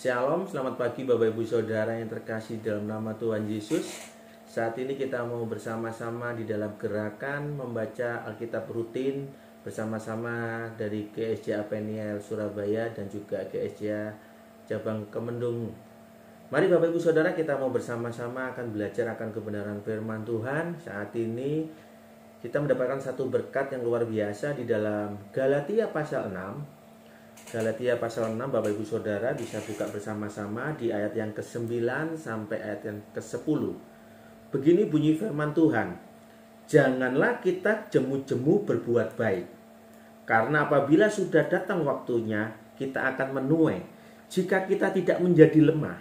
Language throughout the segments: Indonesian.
Shalom, selamat pagi Bapak Ibu Saudara yang terkasih dalam nama Tuhan Yesus. Saat ini kita mau bersama-sama di dalam gerakan membaca Alkitab rutin bersama-sama dari GSJ Apeniel Surabaya dan juga GSJ Cabang Kemendung. Mari Bapak Ibu Saudara, kita mau bersama-sama akan belajar akan kebenaran firman Tuhan. Saat ini kita mendapatkan satu berkat yang luar biasa di dalam Galatia pasal 6. Galatia pasal 6, Bapak Ibu Saudara bisa buka bersama-sama di ayat yang ke-9 sampai ayat yang ke-10. Begini bunyi firman Tuhan. Janganlah kita jemu-jemu berbuat baik, karena apabila sudah datang waktunya, kita akan menuai jika kita tidak menjadi lemah.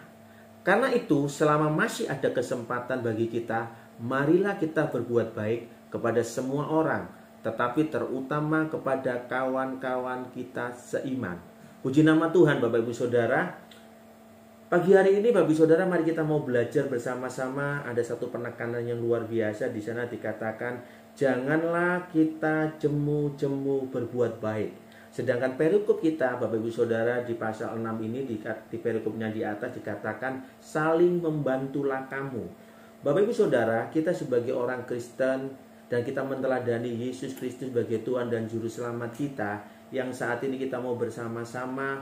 Karena itu, selama masih ada kesempatan bagi kita, marilah kita berbuat baik kepada semua orang, tetapi terutama kepada kawan-kawan kita seiman. Puji nama Tuhan Bapak Ibu Saudara. Pagi hari ini Bapak Ibu Saudara, mari kita mau belajar bersama-sama. Ada satu penekanan yang luar biasa. Di sana dikatakan, janganlah kita jemu-jemu berbuat baik. Sedangkan perikop kita Bapak Ibu Saudara di pasal 6 ini, di perikopnya di atas dikatakan, saling membantulah kamu. Bapak Ibu Saudara, kita sebagai orang Kristen dan kita meneladani Yesus Kristus sebagai Tuhan dan Juru Selamat kita, yang saat ini kita mau bersama-sama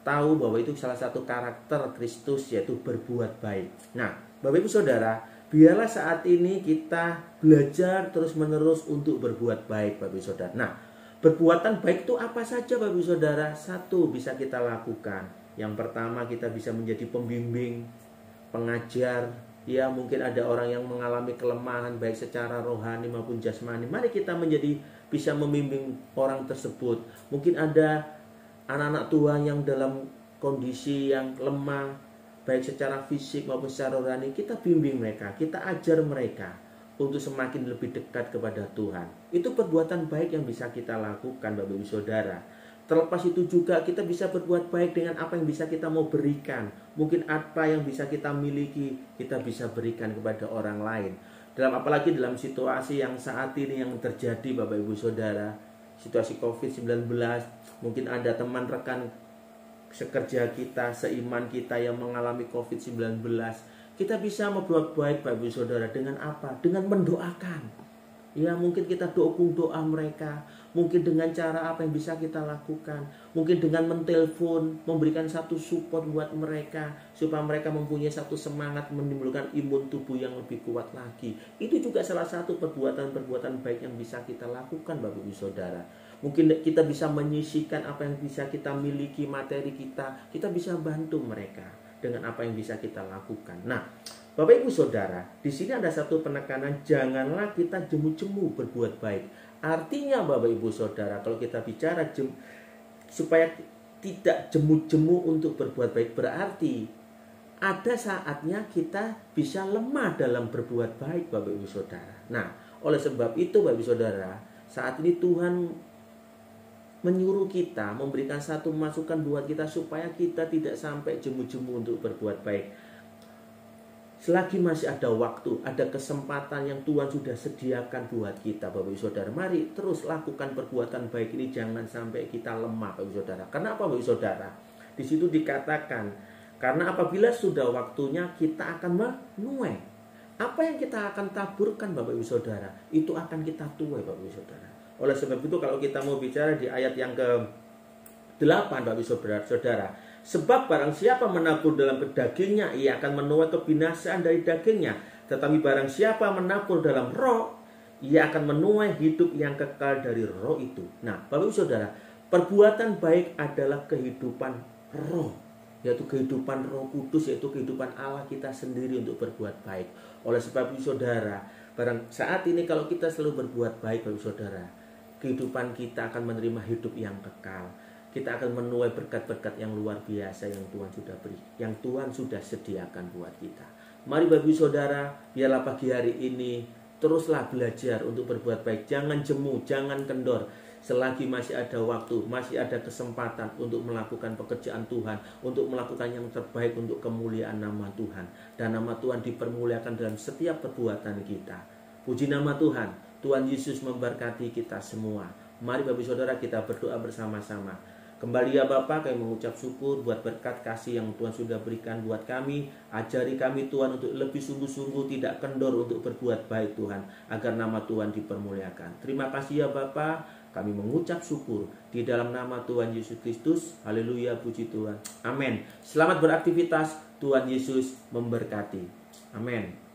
tahu bahwa itu salah satu karakter Kristus, yaitu berbuat baik. Nah, Bapak Ibu Saudara, biarlah saat ini kita belajar terus-menerus untuk berbuat baik, Bapak Ibu Saudara. Nah, perbuatan baik itu apa saja, Bapak Ibu Saudara? Satu bisa kita lakukan. Yang pertama, kita bisa menjadi pembimbing, pengajar. Ya, mungkin ada orang yang mengalami kelemahan baik secara rohani maupun jasmani. Mari kita bisa membimbing orang tersebut. Mungkin ada anak-anak Tuhan yang dalam kondisi yang lemah baik secara fisik maupun secara rohani. Kita bimbing mereka, kita ajar mereka untuk semakin lebih dekat kepada Tuhan. Itu perbuatan baik yang bisa kita lakukan, Bapak Ibu Saudara. Terlepas itu juga kita bisa berbuat baik dengan apa yang bisa kita mau berikan. Mungkin apa yang bisa kita miliki, kita bisa berikan kepada orang lain. Apalagi dalam situasi yang saat ini yang terjadi Bapak Ibu Saudara, situasi COVID-19, mungkin ada teman rekan sekerja kita, seiman kita yang mengalami COVID-19. Kita bisa berbuat baik Bapak Ibu Saudara dengan apa? Dengan mendoakan. Ya, mungkin kita dukung doa mereka. Mungkin dengan cara apa yang bisa kita lakukan. Mungkin dengan mentelpon, memberikan satu support buat mereka, supaya mereka mempunyai satu semangat, menimbulkan imun tubuh yang lebih kuat lagi. Itu juga salah satu perbuatan-perbuatan baik yang bisa kita lakukan, Bapak Ibu Saudara. Mungkin kita bisa menyisihkan apa yang bisa kita miliki, materi kita. Kita bisa bantu mereka dengan apa yang bisa kita lakukan. Nah, Bapak Ibu Saudara, di sini ada satu penekanan, janganlah kita jemu-jemu berbuat baik. Artinya Bapak Ibu Saudara, kalau kita bicara supaya tidak jemu-jemu untuk berbuat baik, berarti ada saatnya kita bisa lemah dalam berbuat baik, Bapak Ibu Saudara. Nah, oleh sebab itu Bapak Ibu Saudara, saat ini Tuhan menyuruh kita, memberikan satu masukan buat kita supaya kita tidak sampai jemu-jemu untuk berbuat baik. Selagi masih ada waktu, ada kesempatan yang Tuhan sudah sediakan buat kita, Bapak Ibu Saudara, mari terus lakukan perbuatan baik ini, jangan sampai kita lemah, Bapak Ibu Saudara. Karena apa, Bapak Ibu Saudara? Di situ dikatakan, karena apabila sudah waktunya kita akan menuai. Apa yang kita akan taburkan, Bapak Ibu Saudara, itu akan kita tuai, Bapak Ibu Saudara. Oleh sebab itu, kalau kita mau bicara di ayat yang ke-8, Bapak Ibu Saudara, sebab barang siapa menabur dalam dagingnya, ia akan menuai kebinasaan dari dagingnya. Tetapi barang siapa menabur dalam roh, ia akan menuai hidup yang kekal dari roh itu. Nah, Bapak Ibu Saudara, perbuatan baik adalah kehidupan roh, yaitu kehidupan Roh Kudus, yaitu kehidupan Allah kita sendiri untuk berbuat baik. Oleh sebab itu Saudara, saat ini kalau kita selalu berbuat baik, Bapak Ibu Saudara, kehidupan kita akan menerima hidup yang kekal. Kita akan menuai berkat-berkat yang luar biasa yang Tuhan sudah beri, yang Tuhan sudah sediakan buat kita. Mari Bapak Ibu Saudara, biarlah pagi hari ini teruslah belajar untuk berbuat baik. Jangan jemu, jangan kendor. Selagi masih ada waktu, masih ada kesempatan untuk melakukan pekerjaan Tuhan, untuk melakukan yang terbaik untuk kemuliaan nama Tuhan. Dan nama Tuhan dipermuliakan dalam setiap perbuatan kita. Puji nama Tuhan. Tuhan Yesus memberkati kita semua. Mari Bapak Ibu Saudara, kita berdoa bersama-sama. Kembali ya Bapa, kami mengucap syukur buat berkat kasih yang Tuhan sudah berikan buat kami. Ajari kami Tuhan untuk lebih sungguh-sungguh tidak kendor untuk berbuat baik Tuhan, agar nama Tuhan dipermuliakan. Terima kasih ya Bapa, kami mengucap syukur di dalam nama Tuhan Yesus Kristus. Haleluya, puji Tuhan. Amin. Selamat beraktivitas, Tuhan Yesus memberkati. Amin.